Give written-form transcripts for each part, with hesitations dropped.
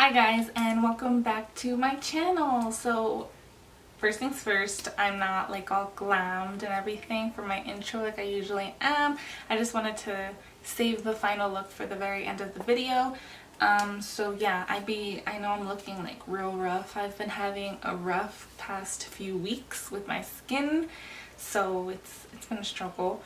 Hi guys, and welcome back to my channel. So first things first, I'm not like all glammed and everything for my intro like I usually am. I just wanted to save the final look for the very end of the video. So yeah, I know I'm looking like real rough. I've been having a rough past few weeks with my skin, so it's been a struggle.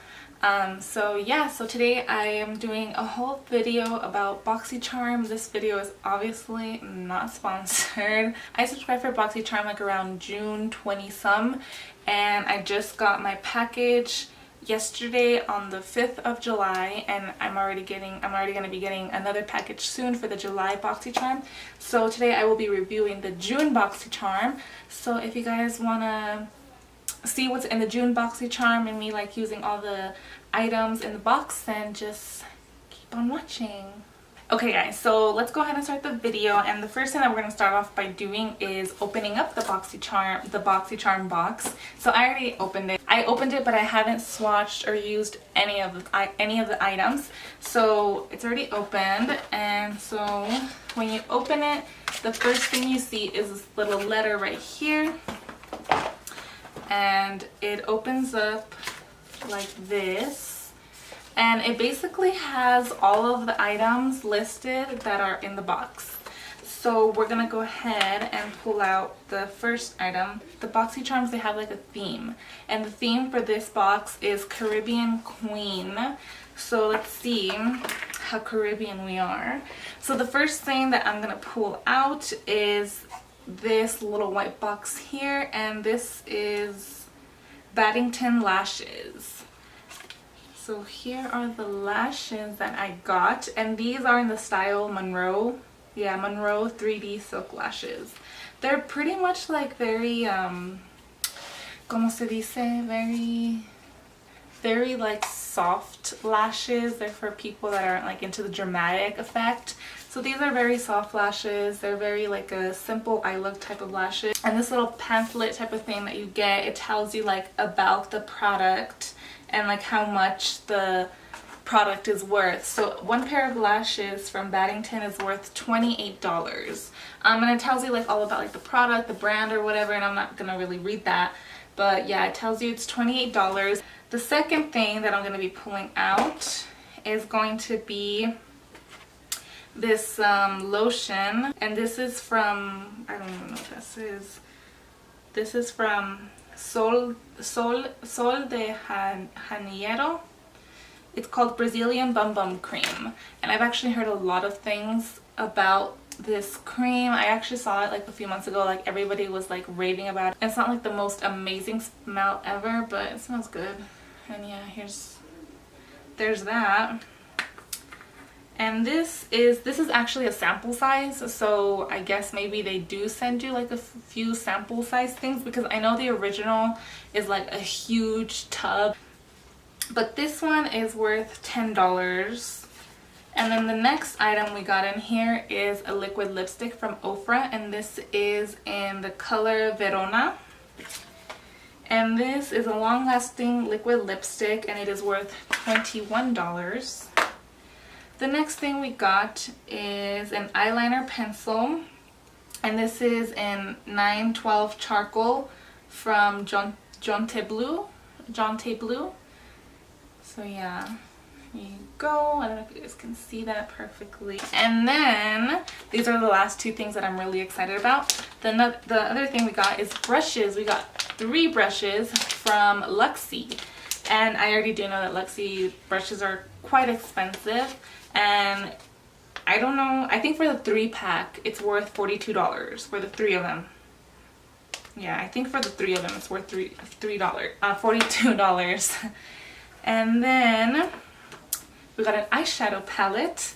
So yeah, so today I am doing a whole video about Boxycharm. This video is obviously not sponsored. I subscribed for Boxycharm like around June 20 some, and I just got my package yesterday on the 5th of July, and I'm already going to be getting another package soon for the July Boxycharm. So today I will be reviewing the June Boxycharm. So if you guys want to see what's in the June Boxycharm and me like using all the items in the box, then just keep on watching. Okay guys, so let's go ahead and start the video, and the first thing that we're going to start off by doing is opening up the Boxycharm box. So I already opened it. I opened it, but I haven't swatched or used any of the items. So it's already opened, and so when you open it, the first thing you see is this little letter right here. And it opens up like this, and it basically has all of the items listed that are in the box. So we're gonna go ahead and pull out the first item. The Boxycharms, they have like a theme, and the theme for this box is Caribbean Queen. So let's see how Caribbean we are. So the first thing that I'm gonna pull out is this little white box here, and this is Baddington lashes. So here are the lashes that I got, and these are in the style Monroe. Yeah, Monroe 3D silk lashes. They're pretty much like very como se dice, very like soft lashes. They're for people that aren't like into the dramatic effect. So these are very soft lashes. They're very like a simple eye look type of lashes. And this little pamphlet type of thing that you get, it tells you like about the product and like how much the product is worth. So one pair of lashes from Baddington is worth $28. And it tells you like all about like the product, the brand or whatever, and I'm not gonna really read that. But yeah, it tells you it's $28. The second thing that I'm gonna be pulling out is going to be this lotion, and this is from, I don't even know what this is. This is from Sol de Janeiro. It's called Brazilian Bum Bum Cream, and I've actually heard a lot of things about this cream. I actually saw it like a few months ago, like everybody was like raving about it. It's not like the most amazing smell ever, but it smells good. And yeah, there's that. And this is actually a sample size, so I guess maybe they do send you like a few sample size things, because I know the original is like a huge tub. But this one is worth $10. And then the next item we got in here is a liquid lipstick from Ofra, and this is in the color Verona. And this is a long-lasting liquid lipstick, and it is worth $21. The next thing we got is an eyeliner pencil, and this is in 912 charcoal from Jonte Blue. So yeah, here you go. I don't know if you guys can see that perfectly. And then these are the last two things that I'm really excited about. The other thing we got is brushes. We got 3 brushes from Luxie, and I already do know that Luxie brushes are quite expensive, and I don't know, I think for the 3-pack it's worth $42 for the 3 of them. Yeah, I think for the 3 of them it's worth $42. And then we got an eyeshadow palette,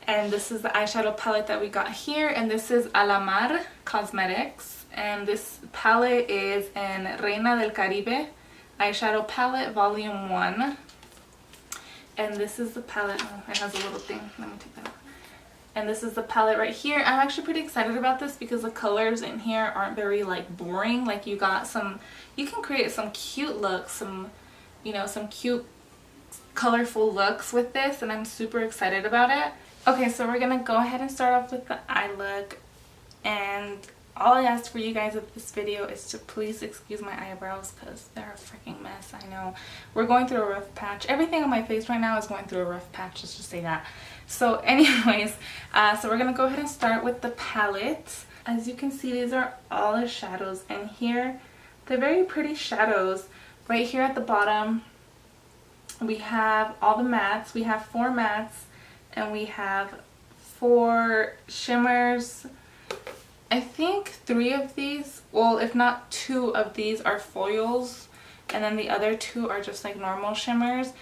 and this is the eyeshadow palette that we got here, and this is Alamar Cosmetics, and this palette is in Reina del Caribe eyeshadow palette volume 1. And this is the palette. Oh, it has a little thing. Let me take that off. And this is the palette right here. I'm actually pretty excited about this because the colors in here aren't very like boring. Like you can create some cute looks, some cute colorful looks with this, and I'm super excited about it. Okay, so we're gonna go ahead and start off with the eye look, and all I ask for you guys with this video is to please excuse my eyebrows because they're a freaking mess. I know we're going through a rough patch. Everything on my face right now is going through a rough patch, let's just say that. So anyways, so we're gonna go ahead and start with the palette. As you can see, these are all the shadows in here. They're very pretty shadows. Right here at the bottom we have all the mattes. We have 4 mattes and we have 4 shimmers. I think 3 of these, well, if not 2 of these, are foils, and then the other 2 are just like normal shimmers.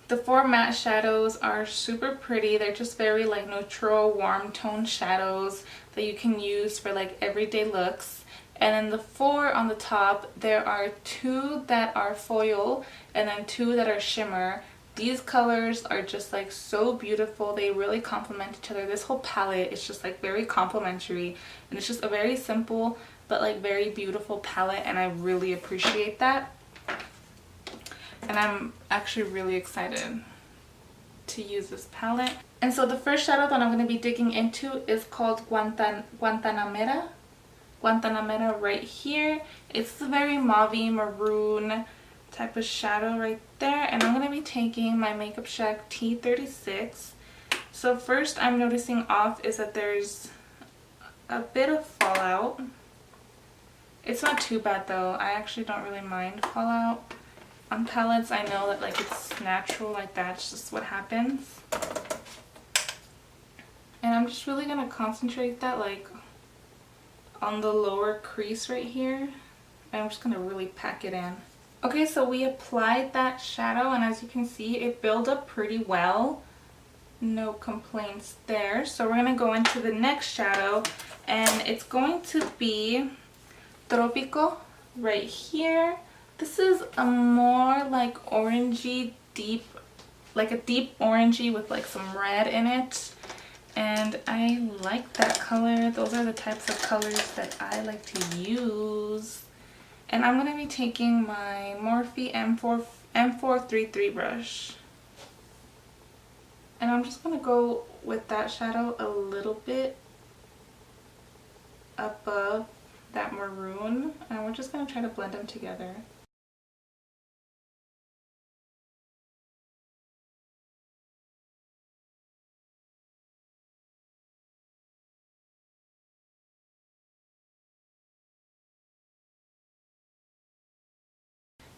The 4 matte shadows are super pretty. They're just very like neutral, warm tone shadows that you can use for like everyday looks. And then the 4 on the top, there are 2 that are foil and then 2 that are shimmer. These colors are just like so beautiful. They really complement each other. This whole palette is just like very complimentary, and it's just a very simple but like very beautiful palette, and I really appreciate that. And I'm actually really excited to use this palette. And so the first shadow that I'm going to be digging into is called Guantanamera right here. It's the very mauvey maroon type of shadow right there, and I'm going to be taking my Makeup Shack T36. So first I'm noticing off is that there's a bit of fallout. It's not too bad though. I actually don't really mind fallout on palettes. I know that like it's natural, like that's just what happens. And I'm just really going to concentrate that like on the lower crease right here, and I'm just going to really pack it in. Okay, so we applied that shadow, and as you can see, it built up pretty well. No complaints there. So we're going to go into the next shadow, and it's going to be Tropico right here. This is a more like orangey, deep, like a deep orangey with like some red in it. And I like that color. Those are the types of colors that I like to use. And I'm going to be taking my Morphe M433 brush. And I'm just going to go with that shadow a little bit above that maroon. And we're just going to try to blend them together.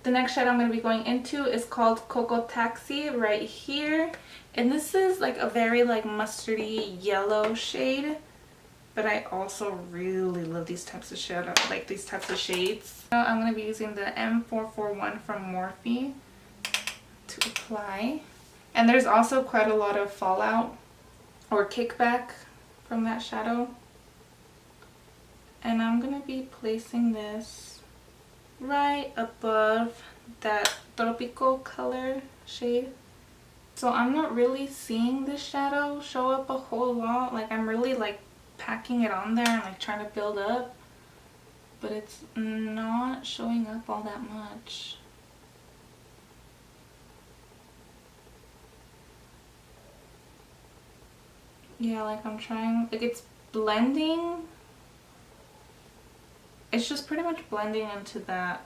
The next shadow I'm going to be going into is called Coco Taxi right here. And this is like a very like mustardy yellow shade. But I also really love these types of shadow, like these types of shades. So I'm going to be using the M441 from Morphe to apply. And there's also quite a lot of fallout or kickback from that shadow. And I'm going to be placing this right above that Tropico color shade. So I'm not really seeing this shadow show up a whole lot. Like I'm really like packing it on there and like trying to build up, but it's not showing up all that much. Yeah, like I'm trying, like it's blending. It's just pretty much blending into that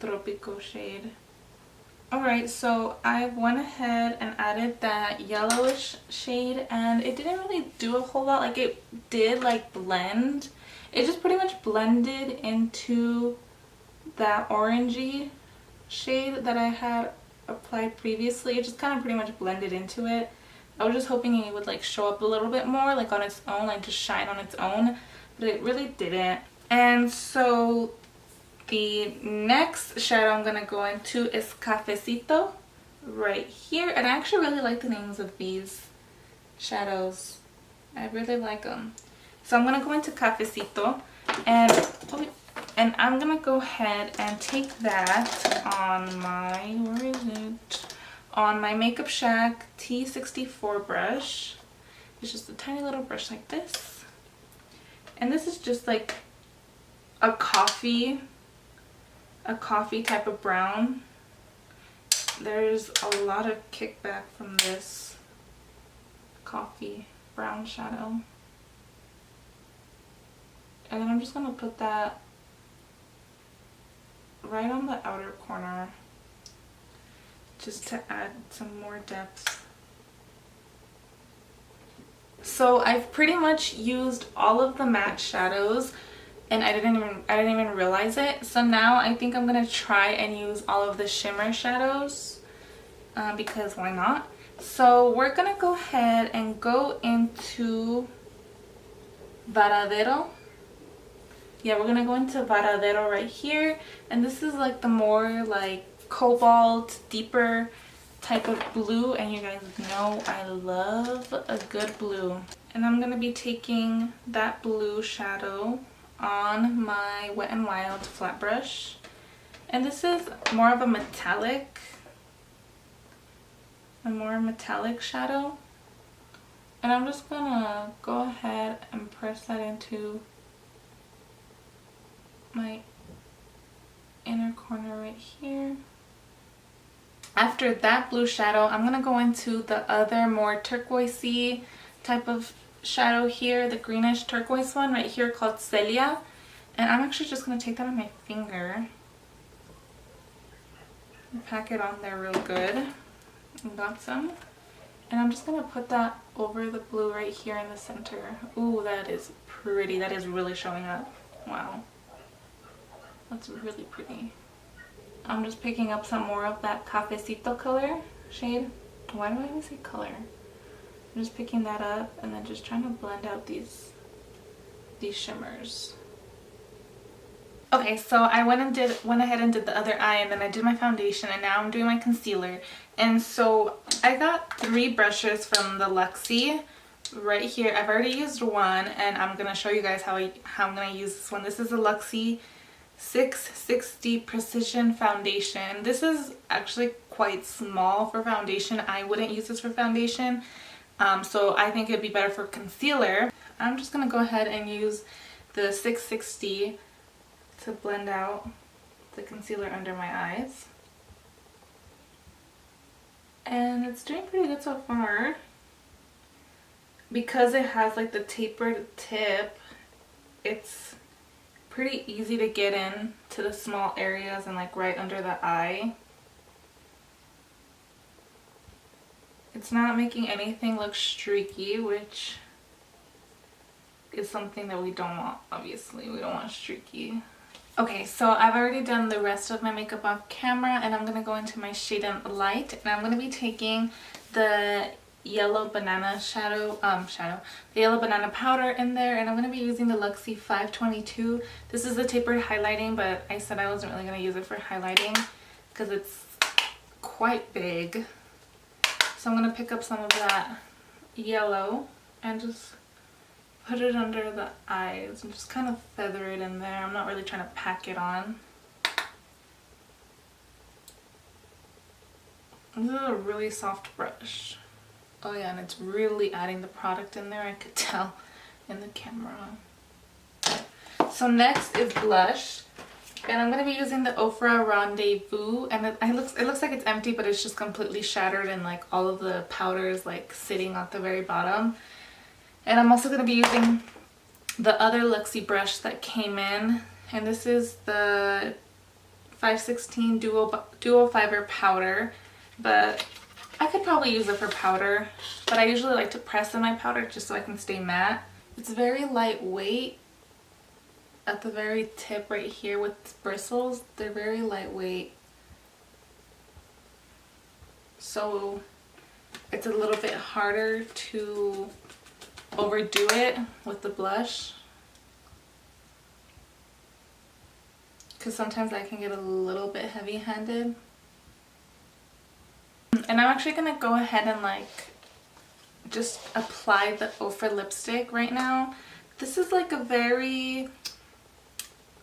Tropico shade. Alright, so I went ahead and added that yellowish shade, and it didn't really do a whole lot. Like it did like blend. It just pretty much blended into that orangey shade that I had applied previously. It just kind of pretty much blended into it. I was just hoping it would like show up a little bit more like on its own, like just shine on its own, but it really didn't. And so the next shadow I'm going to go into is Cafecito right here. And I actually really like the names of these shadows. I really like them. So I'm going to go into Cafecito, and I'm going to go ahead and take that on my, where is it? On my Makeup Shack T64 brush. It's just a tiny little brush like this. And this is just like a coffee type of brown. There's a lot of kickback from this coffee brown shadow. And then I'm just going to put that right on the outer corner just to add some more depth. So I've pretty much used all of the matte shadows and I didn't even realize it. So now I think I'm gonna try and use all of the shimmer shadows because why not? So we're gonna go ahead and go into Varadero. Yeah, we're gonna go into Varadero right here, and this is like the more like cobalt, deeper type of blue, and you guys know I love a good blue. And I'm gonna be taking that blue shadow on my Wet n Wild flat brush, and this is more of a metallic shadow, and I'm just gonna go ahead and press that into my inner corner right here. After that blue shadow, I'm gonna go into the other more turquoisey type of shadow here, the greenish turquoise one right here called Celia, and I'm actually just gonna take that on my finger and pack it on there real good. Got some, and I'm just gonna put that over the blue right here in the center. Ooh, that is pretty. That is really showing up. Wow, that's really pretty. I'm just picking up some more of that cafecito color shade. Why do I always say color? I'm just picking that up and then just trying to blend out these shimmers. Okay, so I went ahead and did the other eye, and then I did my foundation, and now I'm doing my concealer. And so I got 3 brushes from the Luxie right here. I've already used one, and I'm gonna show you guys how I'm gonna use this one. This is the Luxie 660 Precision Foundation. This is actually quite small for foundation. I wouldn't use this for foundation, so I think it'd be better for concealer. I'm just gonna go ahead and use the 660 to blend out the concealer under my eyes, and it's doing pretty good so far. Because it has like the tapered tip, it's pretty easy to get in to the small areas and like right under the eye. It's not making anything look streaky, which is something that we don't want. Obviously we don't want streaky. Okay, so I've already done the rest of my makeup off camera, and I'm gonna go into my Shade and Light, and I'm gonna be taking the yellow banana the yellow banana powder in there, and I'm going to be using the Luxie 522. This is the tapered highlighting, but I said I wasn't really going to use it for highlighting because it's quite big. So I'm going to pick up some of that yellow and just put it under the eyes and just kind of feather it in there. I'm not really trying to pack it on. This is a really soft brush. Oh yeah, and it's really adding the product in there. I could tell in the camera. So next is blush, and I'm going to be using the Ofra Rendezvous, and it looks like it's empty, but it's just completely shattered and like all of the powder is like sitting at the very bottom. And I'm also going to be using the other Luxie brush that came in, and this is the 516 duo fiber powder, but I could probably use it for powder, but I usually like to press in my powder just so I can stay matte. It's very lightweight at the very tip right here with bristles. They're very lightweight, so it's a little bit harder to overdo it with the blush, because sometimes I can get a little bit heavy-handed. And I'm actually gonna go ahead and like just apply the Ofra lipstick right now. This is like a very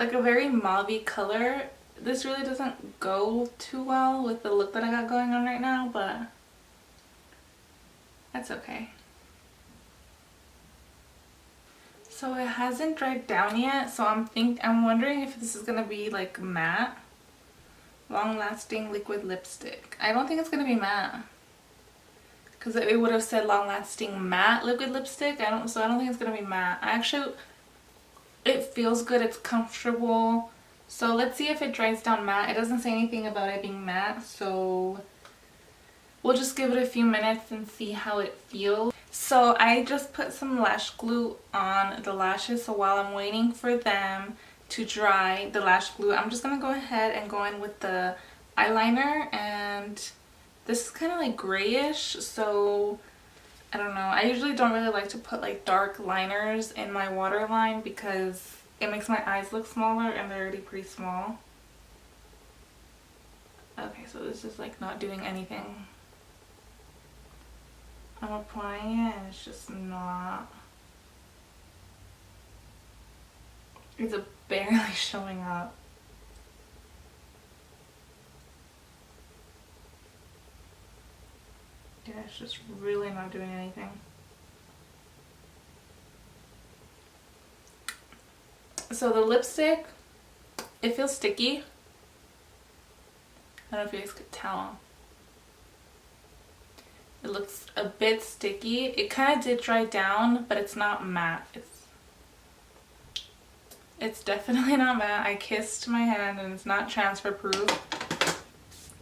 mauve-y color. This really doesn't go too well with the look that I got going on right now, but that's okay. So it hasn't dried down yet, so I'm wondering if this is gonna be like matte, long-lasting liquid lipstick. I don't think it's gonna be matte because it would have said long lasting matte liquid lipstick. I don't think it's gonna be matte. It feels good, it's comfortable. So let's see if it dries down matte. It doesn't say anything about it being matte, so we'll just give it a few minutes and see how it feels. So I just put some lash glue on the lashes, so while I'm waiting for them to dry, the lash glue, I'm just gonna go ahead and go in with the eyeliner, and this is kind of like grayish, so I don't know. I usually don't really like to put like dark liners in my waterline because it makes my eyes look smaller, and they're already pretty small. Okay, so this is like not doing anything. I'm applying it and it's just not. It's barely showing up. Yeah, it's just really not doing anything. So the lipstick, it feels sticky. I don't know if you guys could tell. It looks a bit sticky. It kind of did dry down, but it's not matte. It's definitely not matte. I kissed my hand and it's not transfer proof.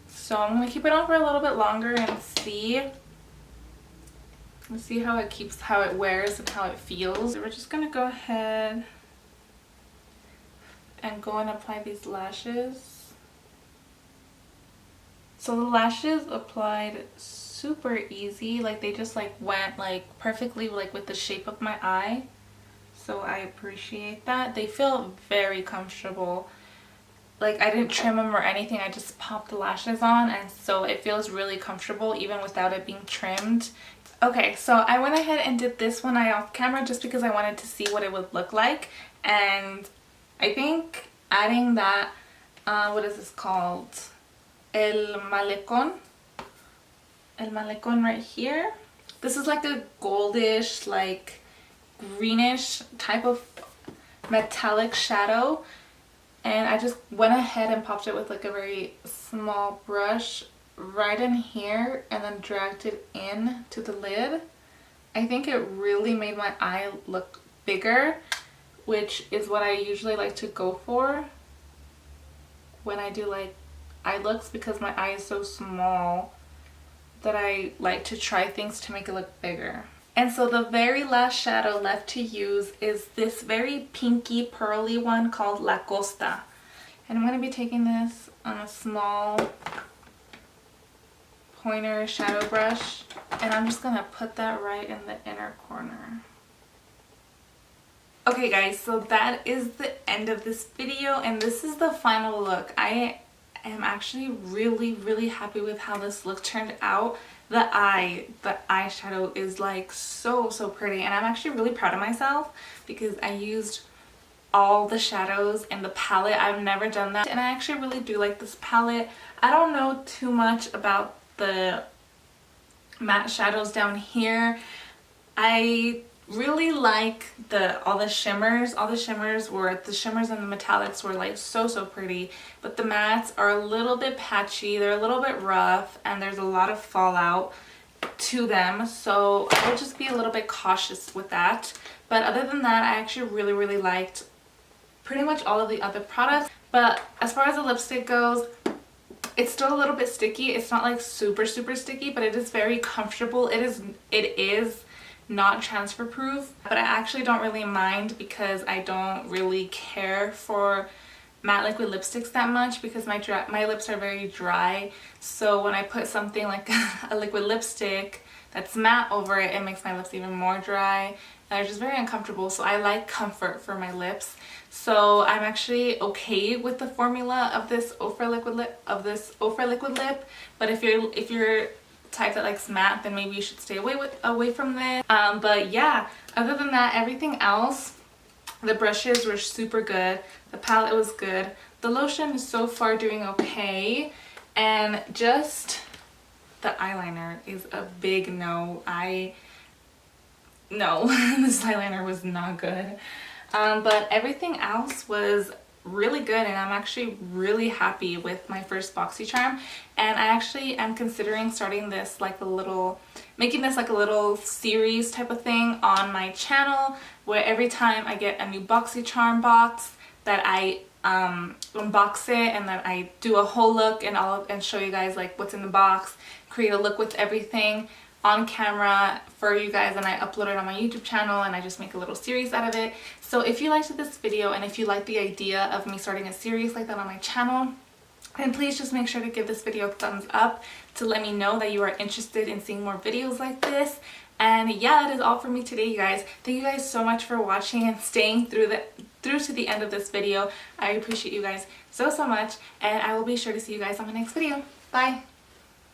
So I'm gonna keep it on for a little bit longer and see how it wears and how it feels. So we're just gonna go ahead and go and apply these lashes. So the lashes applied super easy, like they just like went like perfectly like with the shape of my eye, so I appreciate that. They feel very comfortable. Like I didn't trim them or anything, I just popped the lashes on, and so it feels really comfortable even without it being trimmed. Okay, so I went ahead and did this one eye off camera just because I wanted to see what it would look like, and I think adding that what is this called, el malecón right here. This is like a goldish, like greenish type of metallic shadow, and I just went ahead and popped it with like a very small brush right in here and then dragged it in to the lid. I think it really made my eye look bigger, which is what I usually like to go for when I do like eye looks, because my eye is so small that I like to try things to make it look bigger. And so the very last shadow left to use is this very pinky pearly one called La Costa. And I'm going to be taking this on a small pointer shadow brush, and I'm just going to put that right in the inner corner. Okay guys, so that is the end of this video, and this is the final look. I am actually really happy with how this look turned out. The eyeshadow is like so pretty, and I'm actually really proud of myself because I used all the shadows in the palette. I've never done that, and I actually really do like this palette. I don't know too much about the matte shadows down here. I really like all the shimmers. The shimmers and the metallics were like so pretty, but the mattes are a little bit patchy, they're a little bit rough, and there's a lot of fallout to them, so I will just be a little bit cautious with that. But other than that, I actually really liked pretty much all of the other products. But as far as the lipstick goes, it's still a little bit sticky. It's not like super sticky, but it is very comfortable. It is not transfer proof, but I actually don't really mind because I don't really care for matte liquid lipsticks that much because my lips are very dry. So when I put something like a liquid lipstick that's matte over it, it makes my lips even more dry, and they're just very uncomfortable. So I like comfort for my lips. So I'm actually okay with the formula of this Ofra liquid lip. But if you're type that likes matte, then maybe you should stay away from this. But yeah, other than that, everything else, the brushes were super good, the palette was good, the lotion is so far doing okay, and just the eyeliner is a big no. No, this eyeliner was not good. But everything else was really good, and I'm actually really happy with my first Boxycharm. And I actually am considering starting this like a little, making this like a little series type of thing on my channel, where every time I get a new Boxycharm box that I unbox it, and then I do a whole look and show you guys like what's in the box, create a look with everything on camera for you guys, and I upload it on my YouTube channel, and I just make a little series out of it. So if you liked this video and if you like the idea of me starting a series like that on my channel, then please just make sure to give this video a thumbs up to let me know that you are interested in seeing more videos like this. And yeah, that is all for me today, you guys. Thank you guys so much for watching and staying through to the end of this video. I appreciate you guys so much, and I will be sure to see you guys on my next video. Bye!